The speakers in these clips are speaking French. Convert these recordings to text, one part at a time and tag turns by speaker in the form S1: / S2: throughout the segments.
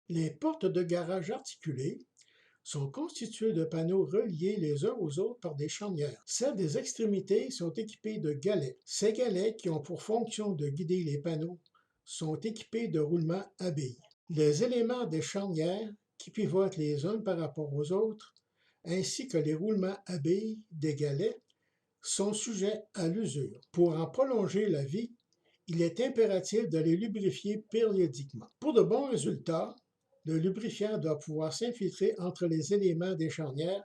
S1: Les portes de garage articulées sont constituées de panneaux reliés les uns aux autres par des charnières. Celles des extrémités sont équipées de galets. Ces galets, qui ont pour fonction de guider les panneaux, sont équipés de roulements à billes. Les éléments des charnières, qui pivotent les uns par rapport aux autres, ainsi que les roulements à billes des galets, sont sujets à l'usure. Pour en prolonger la vie, il est impératif de les lubrifier périodiquement. Pour de bons résultats, le lubrifiant doit pouvoir s'infiltrer entre les éléments des charnières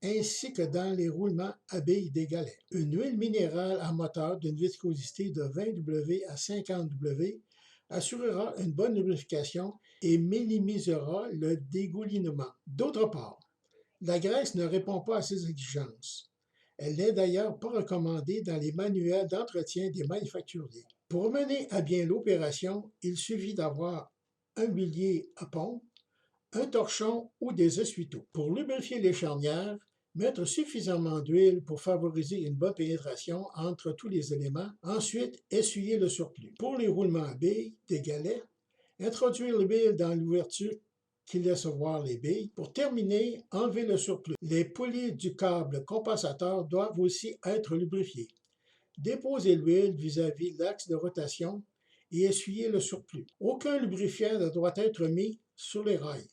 S1: ainsi que dans les roulements à billes des galets. Une huile minérale à moteur d'une viscosité de 20 W à 50 W assurera une bonne lubrification et minimisera le dégoulinement. D'autre part, la graisse ne répond pas à ces exigences. Elle n'est d'ailleurs pas recommandée dans les manuels d'entretien des manufacturiers. Pour mener à bien l'opération, il suffit d'avoir un huilier à pompe, un torchon ou des essuie-tout. Pour lubrifier les charnières, mettre suffisamment d'huile pour favoriser une bonne pénétration entre tous les éléments. Ensuite, essuyer le surplus. Pour les roulements à billes des galets, introduire l'huile dans l'ouverture qui laisse voir les billes. Pour terminer, enlever le surplus. Les poulies du câble compensateur doivent aussi être lubrifiées. Déposez l'huile vis-à-vis l'axe de rotation et essuyez le surplus. Aucun lubrifiant ne doit être mis sur les rails.